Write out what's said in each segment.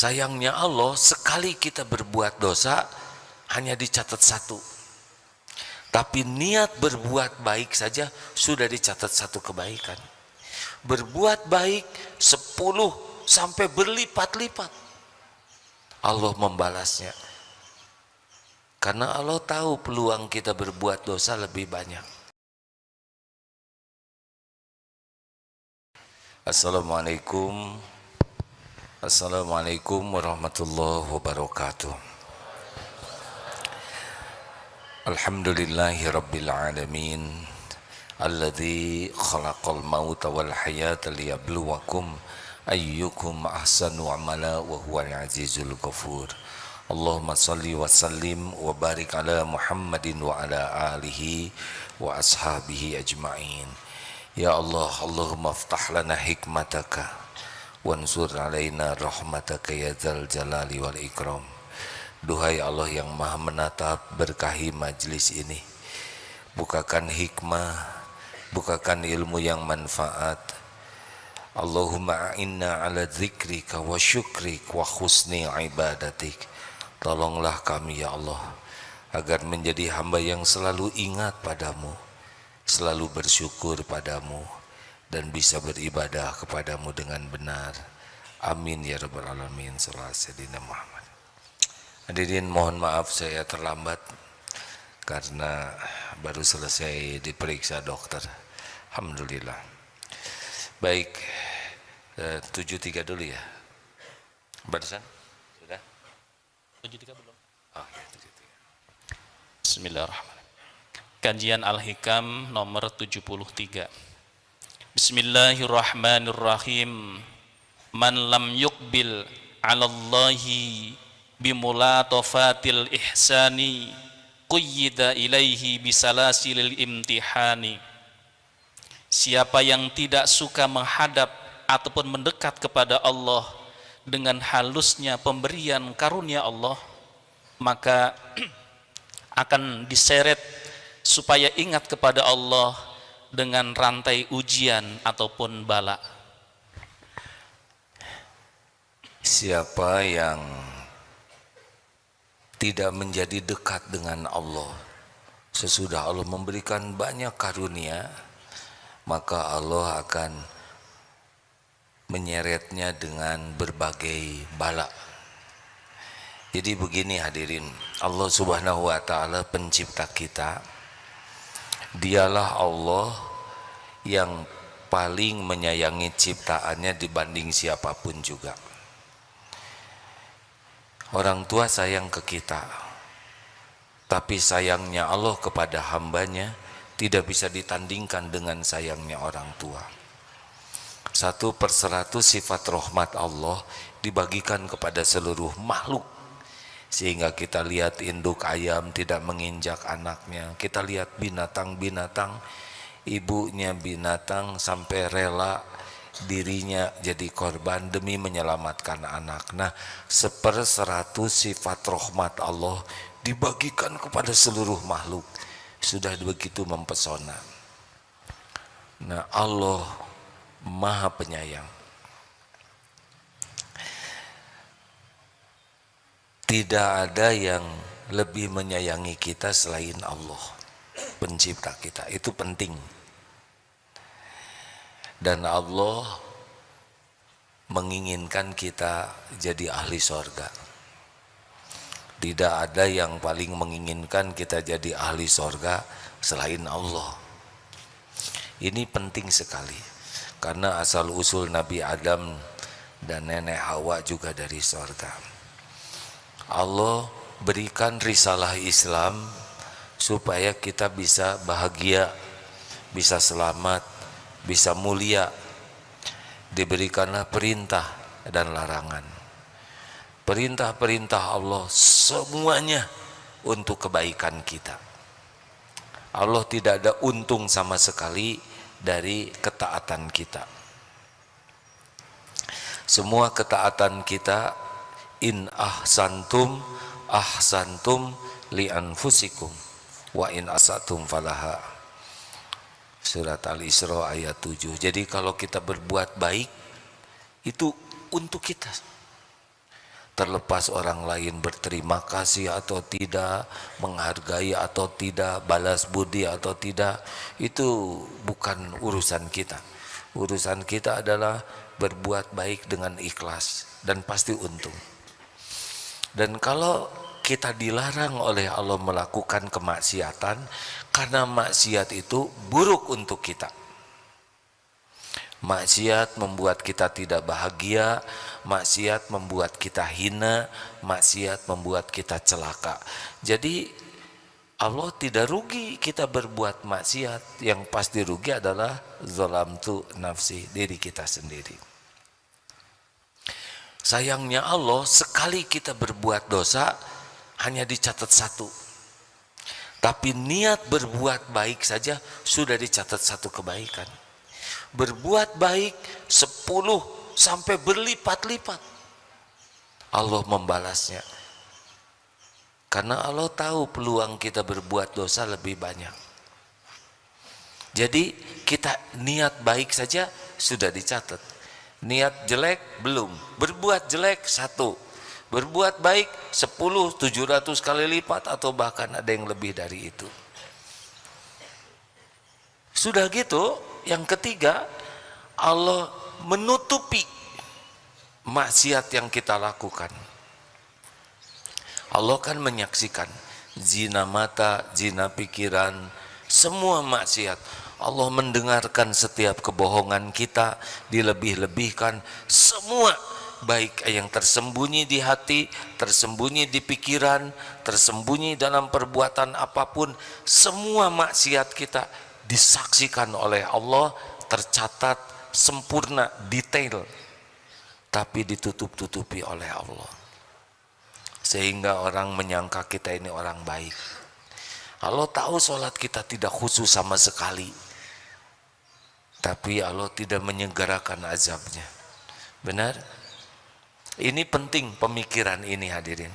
Sayangnya Allah, sekali kita berbuat dosa hanya dicatat satu, tapi niat berbuat baik saja sudah dicatat satu kebaikan. Berbuat baik 10 sampai berlipat-lipat Allah membalasnya, karena Allah tahu peluang kita berbuat dosa lebih banyak. Assalamualaikum warahmatullahi wabarakatuh. Alhamdulillahi rabbil alamin, alladzi khalaqal mauta wal hayata liyabluwakum ayyukum ahsanu amala wa huwal azizul ghafur. Allahumma salli wa sallim wa barik ala Muhammadin wa ala alihi wa ashabihi ajma'in. Ya Allah, Allahumma aftah lana hikmataka wansur alaina rahmataka ya dzal jalali wal ikram. Duhai Allah yang maha menatap, berkahi majlis ini, bukakan hikmah, bukakan ilmu yang manfaat. Allahumma a'inna ala dzikrika wa syukrik wa husni ibadatik. Tolonglah kami ya Allah, agar menjadi hamba yang selalu ingat padamu, selalu bersyukur padamu, dan bisa beribadah kepadamu dengan benar. Amin ya rabbal alamin. Sallallahu alaihi wasallam Muhammad. Hadirin, mohon maaf saya terlambat karena baru selesai diperiksa dokter. Alhamdulillah. Baik, 73 dulu ya. Barusan sudah? 73 belum? Oh ya, 73. Bismillahirrahmanirrahim. Kajian Al-Hikam nomor 73. Bismillahirrahmanirrahim. Man lam yuqbil 'ala Allahi bimulatafatil ihsani quyida ilaihi bisalasilil imtihani. Siapa yang tidak suka menghadap ataupun mendekat kepada Allah dengan halusnya pemberian karunia Allah, maka akan diseret supaya ingat kepada Allah dengan rantai ujian ataupun bala. Siapa yang tidak menjadi dekat dengan Allah sesudah Allah memberikan banyak karunia, maka Allah akan menyeretnya dengan berbagai bala. Jadi begini hadirin, Allah subhanahu wa ta'ala pencipta kita, dialah Allah yang paling menyayangi ciptaannya dibanding siapapun juga. Orang tua sayang ke kita, tapi sayangnya Allah kepada hambanya tidak bisa ditandingkan dengan sayangnya orang tua. 1/100 sifat rahmat Allah dibagikan kepada seluruh makhluk, sehingga kita lihat induk ayam tidak menginjak anaknya, kita lihat binatang-binatang, ibunya binatang sampai rela dirinya jadi korban demi menyelamatkan anak. Nah, 1/100 sifat rahmat Allah dibagikan kepada seluruh makhluk, sudah begitu mempesona. Nah, Allah maha penyayang. Tidak ada yang lebih menyayangi kita selain Allah, pencipta kita. Itu penting. Dan Allah menginginkan kita jadi ahli sorga. Tidak ada yang paling menginginkan kita jadi ahli sorga selain Allah. Ini penting sekali, karena asal usul Nabi Adam dan nenek Hawa juga dari sorga. Allah berikan risalah Islam supaya kita bisa bahagia, bisa selamat, bisa mulia. Diberikanlah perintah dan larangan. Perintah-perintah Allah semuanya untuk kebaikan kita. Allah tidak ada untung sama sekali dari ketaatan kita. Semua ketaatan kita, in ahsantum li anfusikum wa in asatum falaha. Surat Al-Isra ayat 7. Jadi kalau kita berbuat baik itu untuk kita. Terlepas orang lain berterima kasih atau tidak, menghargai atau tidak, balas budi atau tidak, itu bukan urusan kita. Urusan kita adalah berbuat baik dengan ikhlas dan pasti untung. Dan kalau kita dilarang oleh Allah melakukan kemaksiatan, karena maksiat itu buruk untuk kita. Maksiat membuat kita tidak bahagia, maksiat membuat kita hina, maksiat membuat kita celaka. Jadi Allah tidak rugi kita berbuat maksiat, yang pasti rugi adalah zalamtu nafsi, diri kita sendiri. Sayangnya Allah, sekali kita berbuat dosa hanya dicatat satu, tapi niat berbuat baik saja sudah dicatat satu kebaikan. Berbuat baik 10 sampai berlipat-lipat Allah membalasnya, karena Allah tahu peluang kita berbuat dosa lebih banyak. Jadi kita niat baik saja sudah dicatat, niat jelek belum. Berbuat jelek 1, berbuat baik 10 700 kali lipat, atau bahkan ada yang lebih dari itu. Sudah gitu, yang ketiga, Allah menutupi maksiat yang kita lakukan. Allah kan menyaksikan zina mata, zina pikiran, semua maksiat. Allah mendengarkan setiap kebohongan kita, dilebih-lebihkan semua, baik yang tersembunyi di hati, tersembunyi di pikiran, tersembunyi dalam perbuatan apapun, semua maksiat kita disaksikan oleh Allah, tercatat sempurna, detail, tapi ditutup-tutupi oleh Allah, sehingga orang menyangka kita ini orang baik. Allah tahu sholat kita tidak khusyuk sama sekali, tapi Allah tidak menyegerakan azabnya. Benar? Ini penting pemikiran ini, hadirin,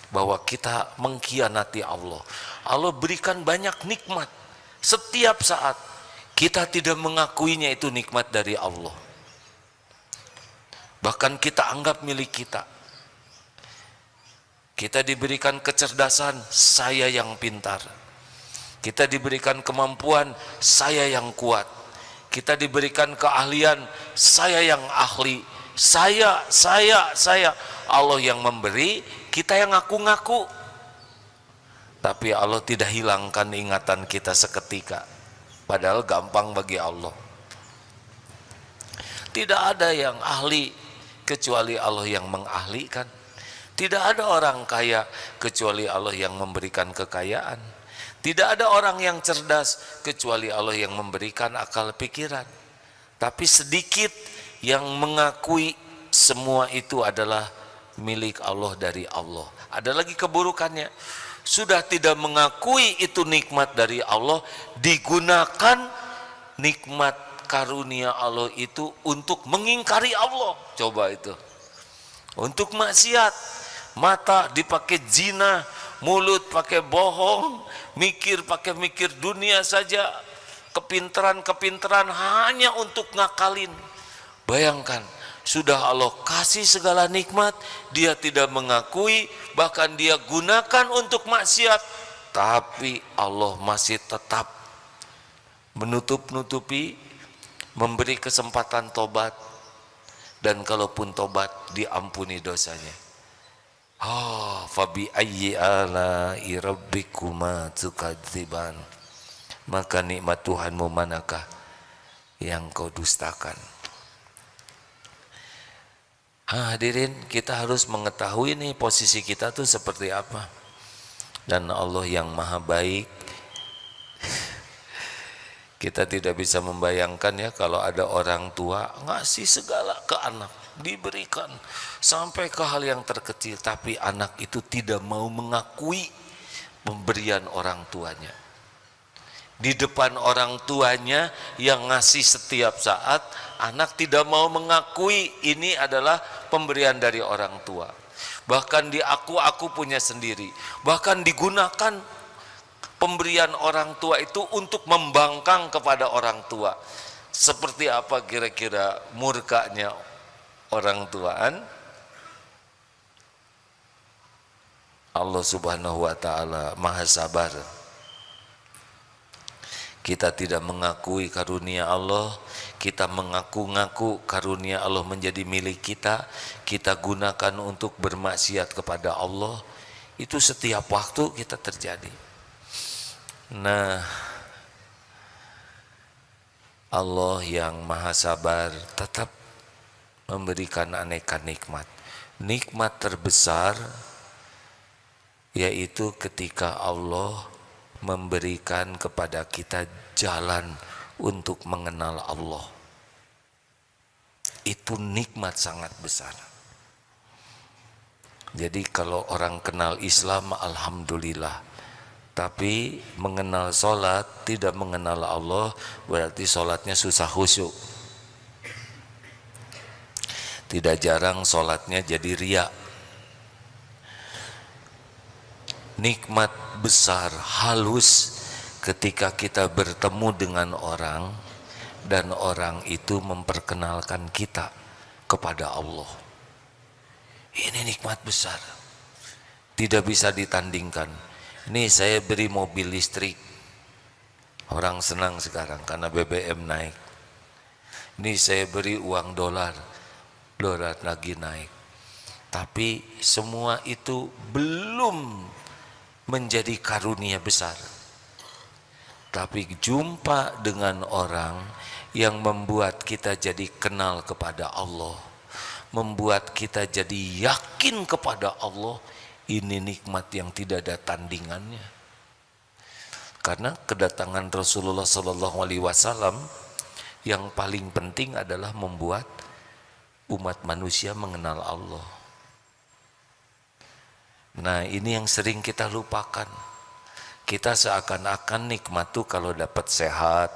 bahwa kita mengkhianati Allah. Allah berikan banyak nikmat, setiap saat kita tidak mengakuinya itu nikmat dari Allah, bahkan kita anggap milik kita. Kita diberikan kecerdasan, saya yang pintar. Kita diberikan kemampuan, saya yang kuat. Kita diberikan keahlian, saya yang ahli. Saya. Allah yang memberi, kita yang ngaku-ngaku. Tapi Allah tidak hilangkan ingatan kita seketika, padahal gampang bagi Allah. Tidak ada yang ahli kecuali Allah yang mengahlikan. Tidak ada orang kaya kecuali Allah yang memberikan kekayaan. Tidak ada orang yang cerdas kecuali Allah yang memberikan akal pikiran. Tapi sedikit yang mengakui semua itu adalah milik Allah, dari Allah. Ada lagi keburukannya, sudah tidak mengakui itu nikmat dari Allah, digunakan nikmat karunia Allah itu untuk mengingkari Allah. Coba itu, untuk maksiat. Mata dipakai zina, mulut pakai bohong, mikir pakai mikir dunia saja, kepintaran hanya untuk ngakalin. Bayangkan, sudah Allah kasih segala nikmat, dia tidak mengakui, bahkan dia gunakan untuk maksiat, tapi Allah masih tetap menutup-nutupi, memberi kesempatan tobat, dan kalaupun tobat diampuni dosanya. Fabi ayyi ala'i rabbikuma tukadziban, maka nikmat Tuhanmu manakah yang kau dustakan? Hadirin, kita harus mengetahui nih posisi kita tuh seperti apa. Dan Allah yang maha baik, kita tidak bisa membayangkan ya, kalau ada orang tua ngasih segala ke anak, diberikan sampai ke hal yang terkecil, tapi anak itu tidak mau mengakui pemberian orang tuanya. Di depan orang tuanya yang ngasih setiap saat, anak tidak mau mengakui ini adalah pemberian dari orang tua. Bahkan aku punya sendiri. Bahkan digunakan pemberian orang tua itu untuk membangkang kepada orang tua. Seperti apa kira-kira murkanya orang tuaan? Allah Subhanahu wa taala Maha Sabar. Kita tidak mengakui karunia Allah, kita mengaku-ngaku karunia Allah menjadi milik kita, kita gunakan untuk bermaksiat kepada Allah. Itu setiap waktu kita terjadi. Nah, Allah yang Maha Sabar tetap memberikan aneka nikmat. Nikmat terbesar yaitu ketika Allah memberikan kepada kita jalan untuk mengenal Allah. Itu nikmat sangat besar. Jadi kalau orang kenal Islam, alhamdulillah. Tapi mengenal sholat, tidak mengenal Allah, berarti sholatnya susah khusyuk. Tidak jarang sholatnya jadi riya. Nikmat besar, halus ketika kita bertemu dengan orang dan orang itu memperkenalkan kita kepada Allah. Ini nikmat besar, tidak bisa ditandingkan. Ini saya beri mobil listrik, orang senang sekarang karena BBM naik. Ini saya beri uang dolar lagi naik. Tapi semua itu belum menjadi karunia besar. Tapi jumpa dengan orang yang membuat kita jadi kenal kepada Allah, membuat kita jadi yakin kepada Allah, ini nikmat yang tidak ada tandingannya. Karena kedatangan Rasulullah SAW yang paling penting adalah membuat umat manusia mengenal Allah. Nah, ini yang sering kita lupakan. Kita seakan-akan nikmat tuh kalau dapat sehat,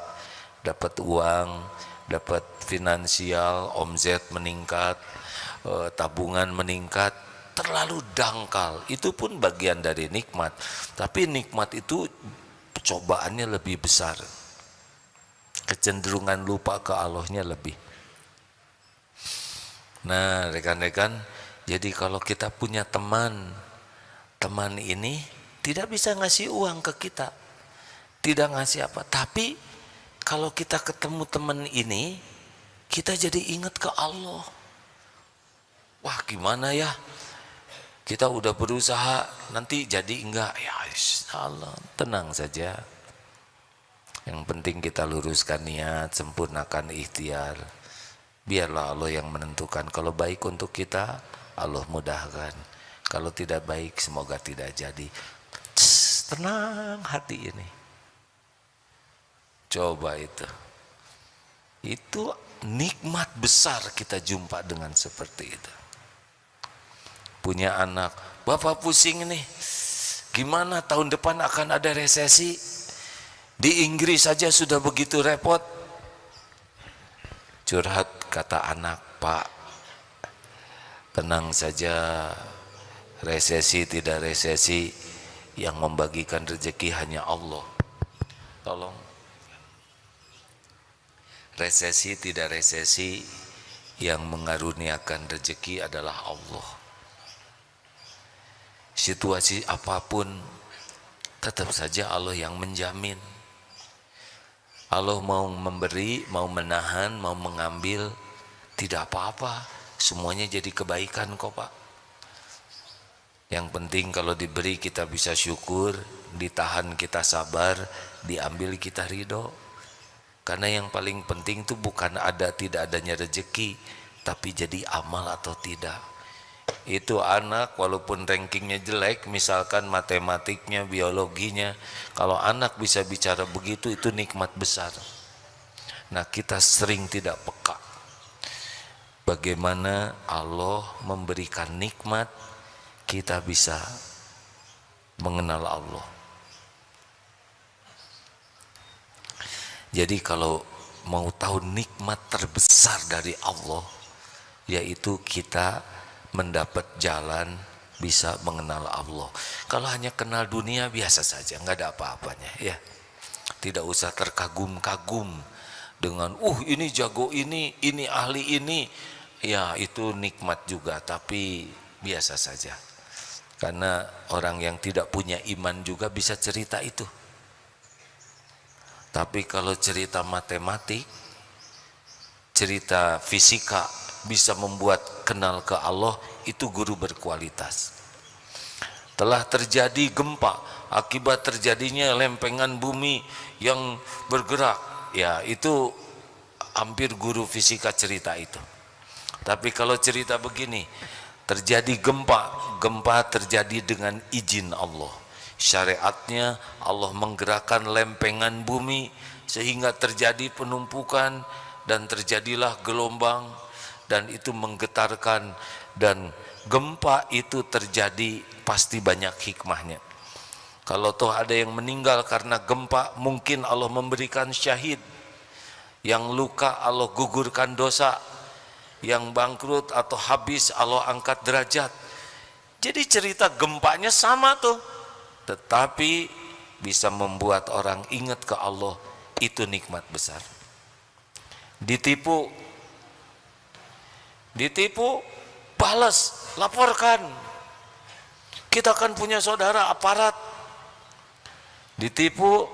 dapat uang, dapat finansial, omzet meningkat, tabungan meningkat, terlalu dangkal. Itu pun bagian dari nikmat. Tapi nikmat itu cobaannya lebih besar. Kecenderungan lupa ke Allahnya lebih. Nah, rekan-rekan, jadi kalau kita punya teman ini tidak bisa ngasih uang ke kita, tidak ngasih apa, tapi kalau kita ketemu teman ini, kita jadi ingat ke Allah. Wah, gimana ya, kita udah berusaha, nanti jadi enggak, ya insyaallah, tenang saja. Yang penting kita luruskan niat, sempurnakan ikhtiar, biarlah Allah yang menentukan. Kalau baik untuk kita, Allah mudahkan. Kalau tidak baik, semoga tidak jadi. Tenang hati ini. Coba itu nikmat besar kita jumpa dengan seperti itu. Punya anak, bapak pusing nih, gimana tahun depan akan ada resesi, di Inggris saja sudah begitu repot. Curhat kata anak, Pak, tenang saja, resesi tidak resesi, yang membagikan rezeki hanya Allah. Tolong, resesi tidak resesi, yang mengaruniakan rezeki adalah Allah. Situasi apapun, tetap saja Allah yang menjamin. Allah mau memberi, mau menahan, mau mengambil, tidak apa-apa, semuanya jadi kebaikan kok Pak. Yang penting kalau diberi kita bisa syukur, ditahan kita sabar, diambil kita ridho. Karena yang paling penting itu bukan ada tidak adanya rezeki, tapi jadi amal atau tidak. Itu anak walaupun rankingnya jelek, misalkan matematiknya, biologinya, kalau anak bisa bicara begitu, itu nikmat besar. Nah, kita sering tidak peka bagaimana Allah memberikan nikmat, kita bisa mengenal Allah. Jadi kalau mau tahu nikmat terbesar dari Allah, yaitu kita mendapat jalan bisa mengenal Allah. Kalau hanya kenal dunia biasa saja, nggak ada apa-apanya ya. Tidak usah terkagum-kagum dengan ini jago ini ahli ini. Ya, itu nikmat juga, tapi biasa saja. Karena orang yang tidak punya iman juga bisa cerita itu. Tapi kalau cerita matematik, cerita fisika bisa membuat kenal ke Allah, itu guru berkualitas. Telah terjadi gempa akibat terjadinya lempengan bumi yang bergerak, ya itu hampir guru fisika cerita itu. Tapi kalau cerita begini, terjadi gempa terjadi dengan izin Allah. Syariatnya Allah menggerakkan lempengan bumi sehingga terjadi penumpukan dan terjadilah gelombang, dan itu menggetarkan, dan gempa itu terjadi pasti banyak hikmahnya. Kalau toh ada yang meninggal karena gempa, mungkin Allah memberikan syahid. Yang luka Allah gugurkan dosa, yang bangkrut atau habis Allah angkat derajat. Jadi cerita gempanya sama tuh, tetapi bisa membuat orang ingat ke Allah, itu nikmat besar. Ditipu, balas, laporkan. Kita kan punya saudara aparat. Ditipu,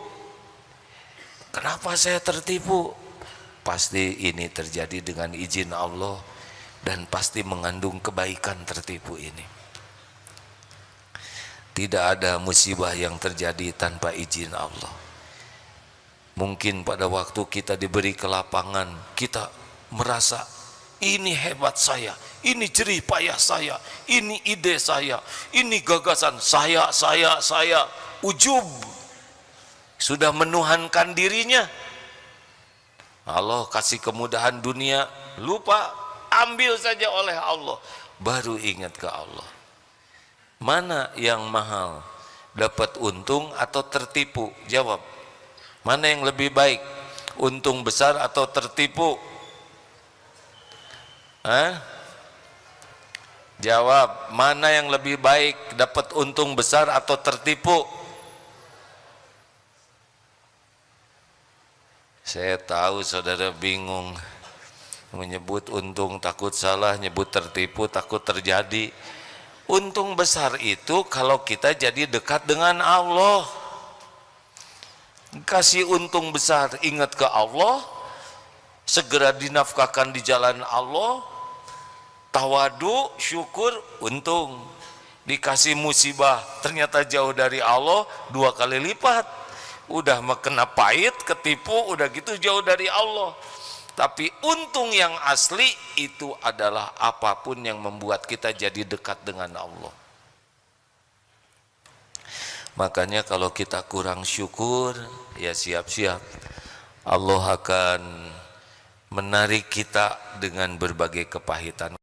kenapa saya tertipu? Pasti ini terjadi dengan izin Allah, dan pasti mengandung kebaikan tertipu ini. Tidak ada musibah yang terjadi tanpa izin Allah. Mungkin pada waktu kita diberi kelapangan, kita merasa ini hebat saya, ini jerih payah saya, ini ide saya, ini gagasan saya, ujub. Sudah menuhankan dirinya. Allah kasih kemudahan dunia, lupa, ambil saja oleh Allah, baru ingat ke Allah. Mana yang mahal, dapat untung atau tertipu? Jawab, mana yang lebih baik, untung besar atau tertipu? Jawab, mana yang lebih baik, dapat untung besar atau tertipu? Saya tahu saudara bingung, menyebut untung takut salah, nyebut tertipu takut terjadi. Untung besar itu kalau kita jadi dekat dengan Allah. Kasih untung besar, ingat ke Allah, segera dinafkahkan di jalan Allah, tawadu, syukur, untung. Dikasih musibah, ternyata jauh dari Allah, 2 kali lipat. Udah kena pahit, ketipu, udah gitu jauh dari Allah. Tapi untung yang asli itu adalah apapun yang membuat kita jadi dekat dengan Allah. Makanya kalau kita kurang syukur, ya siap-siap Allah akan menarik kita dengan berbagai kepahitan.